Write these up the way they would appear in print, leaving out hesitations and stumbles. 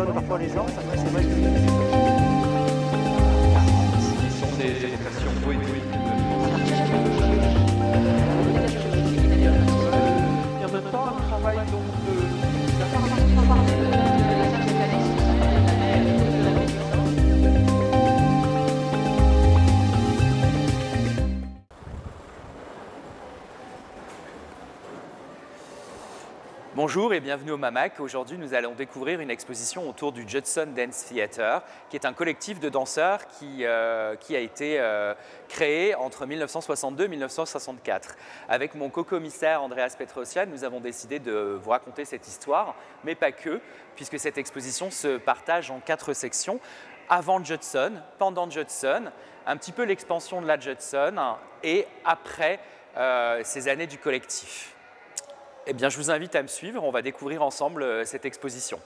étonne parfois les gens. C'est vrai que... Ce sont des évocations poétiques. Et en même temps, un travail donc de... Bonjour et bienvenue au MAMAC. Aujourd'hui, nous allons découvrir une exposition autour du Judson Dance Theatre, qui est un collectif de danseurs qui a été créé entre 1962 et 1964. Avec mon co-commissaire Andreas Petrosian, nous avons décidé de vous raconter cette histoire, mais pas que, puisque cette exposition se partage en 4 sections. Avant Judson, pendant Judson, un petit peu l'expansion de la Judson et après ces années du collectif. Eh bien, je vous invite à me suivre, on va découvrir ensemble cette exposition.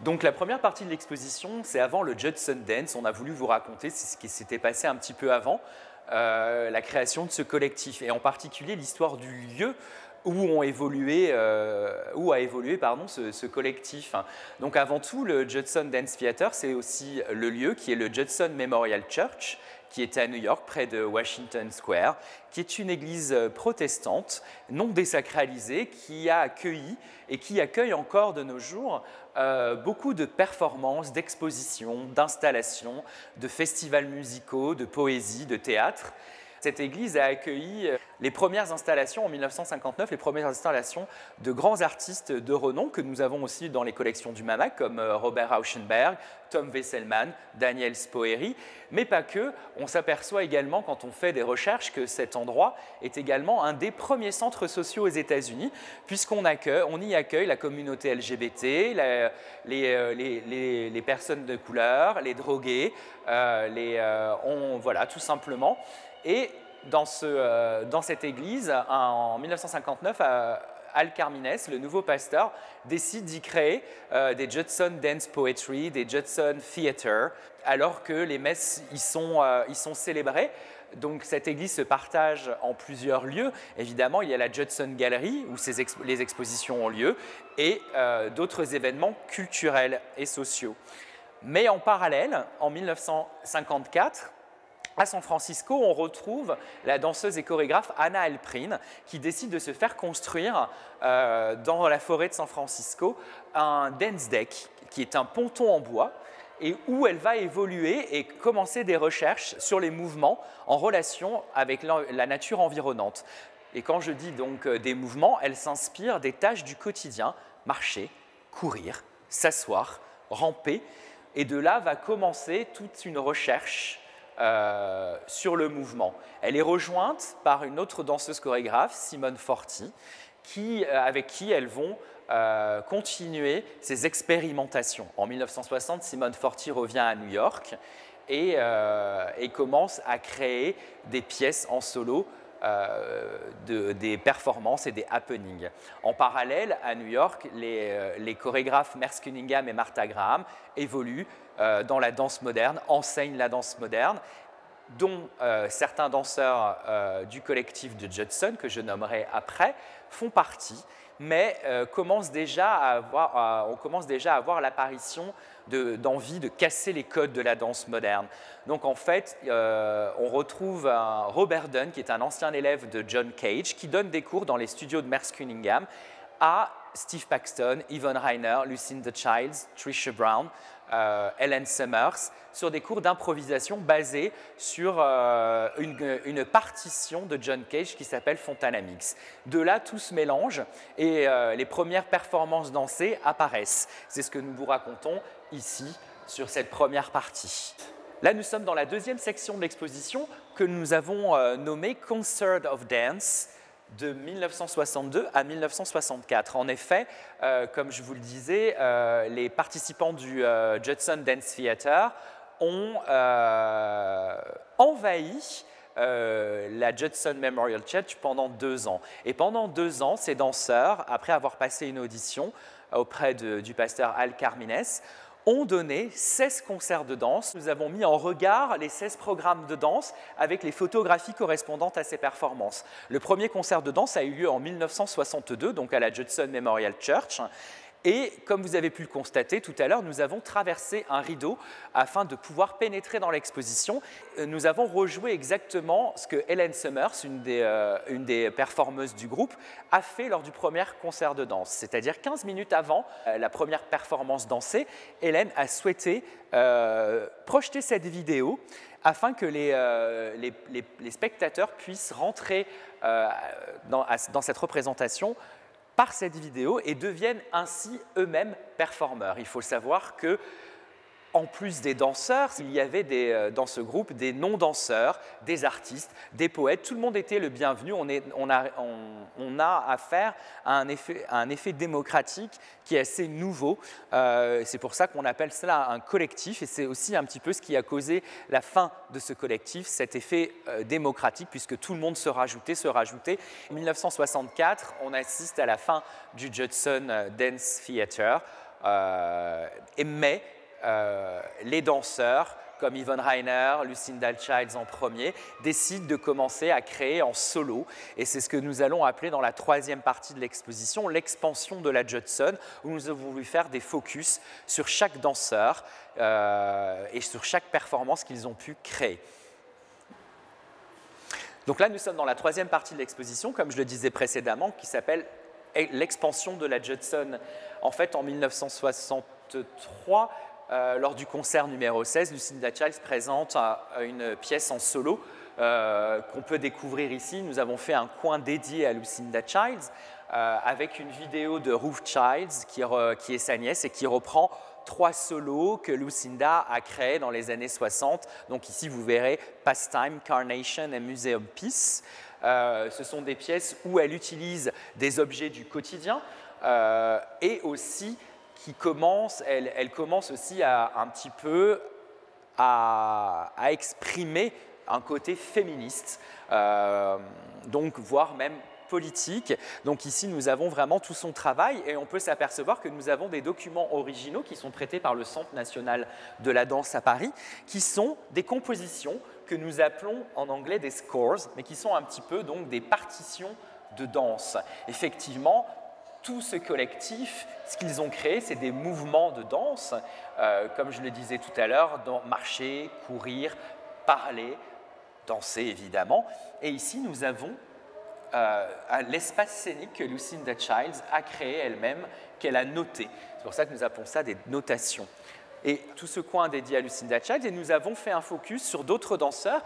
Donc la première partie de l'exposition, c'est avant le Judson Dance. On a voulu vous raconter ce qui s'était passé un petit peu avant la création de ce collectif, et en particulier l'histoire du lieu où a évolué ce collectif. Donc avant tout, le Judson Dance Theatre, c'est aussi le lieu qui est le Judson Memorial Church, qui était à New York, près de Washington Square, qui est une église protestante, non désacralisée, qui a accueilli et qui accueille encore de nos jours beaucoup de performances, d'expositions, d'installations, de festivals musicaux, de poésie, de théâtre. Cette église a accueilli les premières installations en 1959, les premières installations de grands artistes de renom que nous avons aussi dans les collections du MAMAC, comme Robert Rauschenberg, Tom Wesselmann, Daniel Spoerri, mais pas que. On s'aperçoit également, quand on fait des recherches, que cet endroit est également un des premiers centres sociaux aux États-Unis, puisqu'on y accueille la communauté LGBT, les personnes de couleur, les drogués, voilà, tout simplement. Et dans cette église, en 1959, Al Carmines, le nouveau pasteur, décide d'y créer des Judson Dance Poetry, des Judson Theatre, alors que les messes y sont célébrées. Donc cette église se partage en plusieurs lieux. Évidemment, il y a la Judson Gallery, où les expositions ont lieu, et d'autres événements culturels et sociaux. Mais en parallèle, en 1954, à San Francisco, on retrouve la danseuse et chorégraphe Anna Alprin qui décide de se faire construire dans la forêt de San Francisco un dance deck qui est un ponton en bois et où elle va évoluer et commencer des recherches sur les mouvements en relation avec la nature environnante. Et quand je dis donc des mouvements, elle s'inspire des tâches du quotidien, marcher, courir, s'asseoir, ramper, et de là va commencer toute une recherche sur le mouvement. Elle est rejointe par une autre danseuse chorégraphe, Simone Forti, avec qui elles vont continuer ces expérimentations. En 1960, Simone Forti revient à New York et commence à créer des pièces en solo, des performances et des happenings. En parallèle, à New York, les chorégraphes Merce Cunningham et Martha Graham évoluent dans la danse moderne, enseignent la danse moderne, dont certains danseurs du collectif de Judson, que je nommerai après, font partie, mais on commence déjà à avoir l'apparition d'envie de casser les codes de la danse moderne. Donc en fait, on retrouve Robert Dunn, qui est un ancien élève de John Cage, qui donne des cours dans les studios de Merce Cunningham à Steve Paxton, Yvonne Rainer, Lucinda Childs, Trisha Brown, Ellen Summers, sur des cours d'improvisation basés sur une partition de John Cage qui s'appelle Fontana Mix. De là, tout se mélange et les premières performances dansées apparaissent. C'est ce que nous vous racontons ici sur cette première partie. Là, nous sommes dans la deuxième section de l'exposition que nous avons nommée Concert of Dance, de 1962 à 1964. En effet, comme je vous le disais, les participants du Judson Dance Theatre ont envahi la Judson Memorial Church pendant 2 ans. Et pendant 2 ans, ces danseurs, après avoir passé une audition auprès du pasteur Al Carmines, ont donné 16 concerts de danse. Nous avons mis en regard les 16 programmes de danse avec les photographies correspondantes à ces performances. Le premier concert de danse a eu lieu en 1962, donc à la Judson Memorial Church, Et comme vous avez pu le constater tout à l'heure, nous avons traversé un rideau afin de pouvoir pénétrer dans l'exposition. Nous avons rejoué exactement ce que Helen Summers, une des performeuses du groupe, a fait lors du premier concert de danse. C'est-à-dire 15 minutes avant la première performance dansée, Helen a souhaité projeter cette vidéo afin que les spectateurs puissent rentrer dans cette représentation par cette vidéo et deviennent ainsi eux-mêmes performeurs. Il faut savoir que, en plus des danseurs, il y avait dans ce groupe des non-danseurs, des artistes, des poètes. Tout le monde était le bienvenu. On a affaire à un effet démocratique qui est assez nouveau. C'est pour ça qu'on appelle cela un collectif et c'est aussi un petit peu ce qui a causé la fin de ce collectif, cet effet démocratique puisque tout le monde se rajoutait. En 1964, on assiste à la fin du Judson Dance Theatre, mais les danseurs, comme Yvonne Rainer, Lucinda Childs en premier, décident de commencer à créer en solo. Et c'est ce que nous allons appeler dans la troisième partie de l'exposition l'expansion de la Judson, où nous avons voulu faire des focus sur chaque danseur et sur chaque performance qu'ils ont pu créer. Donc là, nous sommes dans la troisième partie de l'exposition, comme je le disais précédemment, qui s'appelle l'expansion de la Judson. En fait, en 1963, lors du concert numéro 16, Lucinda Childs présente une pièce en solo qu'on peut découvrir ici. Nous avons fait un coin dédié à Lucinda Childs avec une vidéo de Ruth Childs qui est sa nièce et qui reprend 3 solos que Lucinda a créés dans les années 60. Donc ici, vous verrez Pastime, Carnation et Museum Peace. Ce sont des pièces où elle utilise des objets du quotidien et aussi elle commence aussi un petit peu à exprimer un côté féministe, donc voire même politique. Donc ici, nous avons vraiment tout son travail et on peut s'apercevoir que nous avons des documents originaux qui sont traités par le Centre national de la danse à Paris, qui sont des compositions que nous appelons en anglais des scores, mais qui sont un petit peu donc des partitions de danse. Effectivement, tout ce collectif, ce qu'ils ont créé, c'est des mouvements de danse, comme je le disais tout à l'heure, marcher, courir, parler, danser évidemment. Et ici, nous avons l'espace scénique que Lucinda Childs a créé elle-même, qu'elle a noté. C'est pour ça que nous appelons ça des notations. Et tout ce coin dédié à Lucinda Childs, et nous avons fait un focus sur d'autres danseurs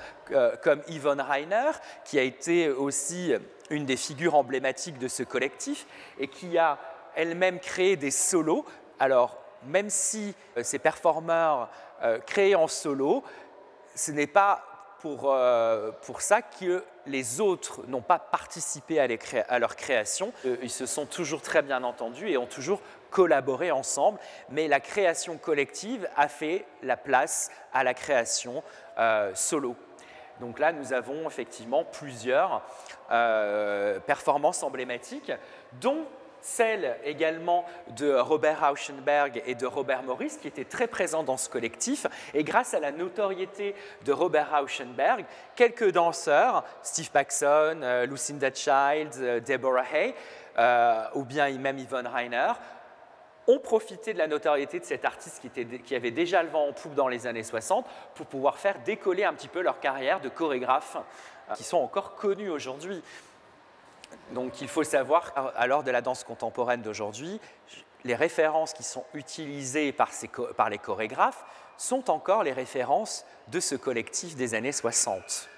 comme Yvonne Rainer, qui a été aussi une des figures emblématiques de ce collectif et qui a elle-même créé des solos. Alors, même si ces performeurs créés en solo, ce n'est pas pour ça que les autres n'ont pas participé à leur création. Ils se sont toujours très bien entendus et ont toujours collaboré ensemble, mais la création collective a fait la place à la création solo. Donc là, nous avons effectivement plusieurs performances emblématiques, dont celle également de Robert Rauschenberg et de Robert Morris, qui étaient très présents dans ce collectif. Et grâce à la notoriété de Robert Rauschenberg, quelques danseurs, Steve Paxson, Lucinda Childs, Deborah Hay, ou bien même Yvonne Rainer, ont profité de la notoriété de cet artiste qui avait déjà le vent en poupe dans les années 60 pour pouvoir faire décoller un petit peu leur carrière de chorégraphes qui sont encore connus aujourd'hui. Donc il faut savoir, à l'heure de la danse contemporaine d'aujourd'hui, les références qui sont utilisées par les chorégraphes sont encore les références de ce collectif des années 60.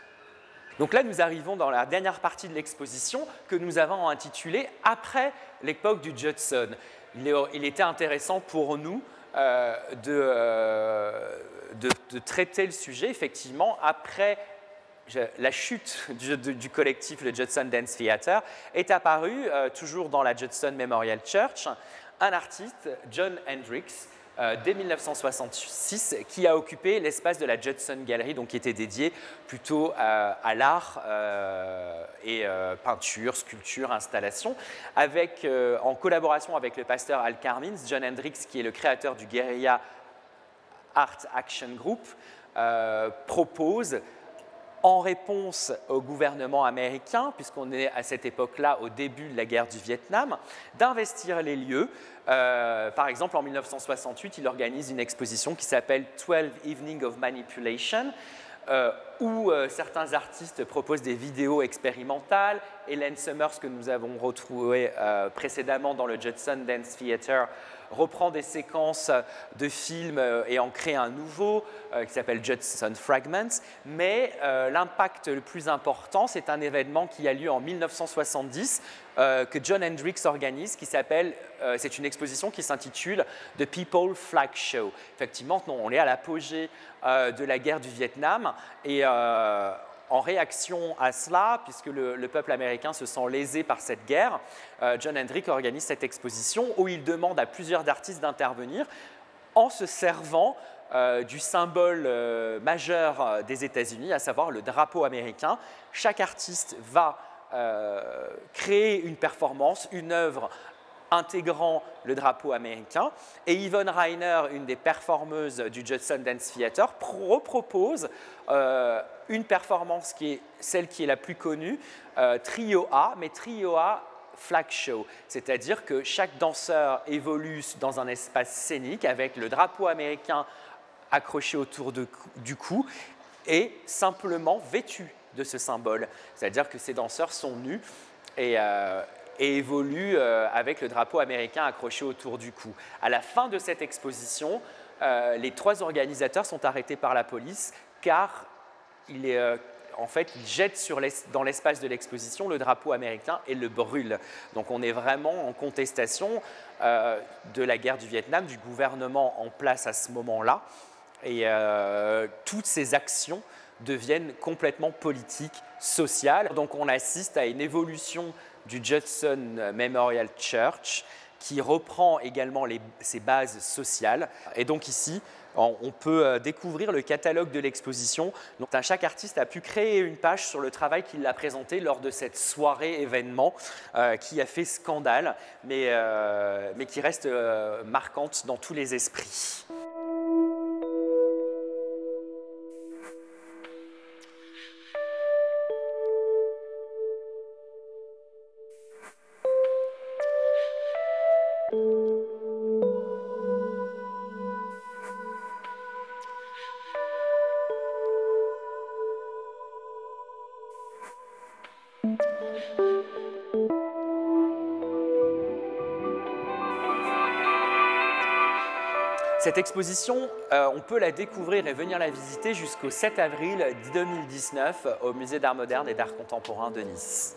Donc là, nous arrivons dans la dernière partie de l'exposition que nous avons intitulée « Après l'époque du Judson ». Il était intéressant pour nous de traiter le sujet, effectivement, après la chute du collectif, le Judson Dance Theatre, est apparu, toujours dans la Judson Memorial Church, un artiste, John Hendricks, dès 1966, qui a occupé l'espace de la Judson Gallery, donc qui était dédié plutôt à l'art et peinture, sculpture, installation, en collaboration avec le pasteur Al Carmins. John Hendricks, qui est le créateur du Guerrilla Art Action Group, propose en réponse au gouvernement américain, puisqu'on est à cette époque-là au début de la guerre du Vietnam, d'investir les lieux. Par exemple, en 1968, il organise une exposition qui s'appelle 12 Evenings of Manipulation, où certains artistes proposent des vidéos expérimentales. Helen Summers, que nous avons retrouvé précédemment dans le Judson Dance Theater, reprend des séquences de films et en crée un nouveau qui s'appelle Judson Fragments. Mais l'impact le plus important, c'est un événement qui a lieu en 1970 que John Hendricks organise, qui s'appelle, c'est une exposition qui s'intitule The People Flag Show. Effectivement, on est à l'apogée de la guerre du Vietnam et en réaction à cela, puisque le peuple américain se sent lésé par cette guerre, John Hendricks organise cette exposition où il demande à plusieurs artistes d'intervenir en se servant du symbole majeur des États-Unis, à savoir le drapeau américain. Chaque artiste va créer une performance, une œuvre intégrant le drapeau américain. Et Yvonne Rainer, une des performeuses du Judson Dance Theater, propose une performance qui est celle qui est la plus connue, Trio A, mais Trio A Flag Show. C'est-à-dire que chaque danseur évolue dans un espace scénique avec le drapeau américain accroché autour du cou et simplement vêtu de ce symbole. C'est-à-dire que ces danseurs sont nus et évoluent avec le drapeau américain accroché autour du cou. À la fin de cette exposition, les 3 organisateurs sont arrêtés par la police car en fait, ils jettent dans l'espace de l'exposition le drapeau américain et le brûlent. Donc on est vraiment en contestation de la guerre du Vietnam, du gouvernement en place à ce moment-là. Et toutes ces actions deviennent complètement politiques, sociales. Donc on assiste à une évolution du Judson Memorial Church qui reprend également ses bases sociales. Et donc ici, on peut découvrir le catalogue de l'exposition. Donc chaque artiste a pu créer une page sur le travail qu'il a présenté lors de cette soirée événement qui a fait scandale, mais qui reste marquante dans tous les esprits. Cette exposition, on peut la découvrir et venir la visiter jusqu'au 7 avril 2019 au Musée d'Art moderne et d'Art contemporain de Nice.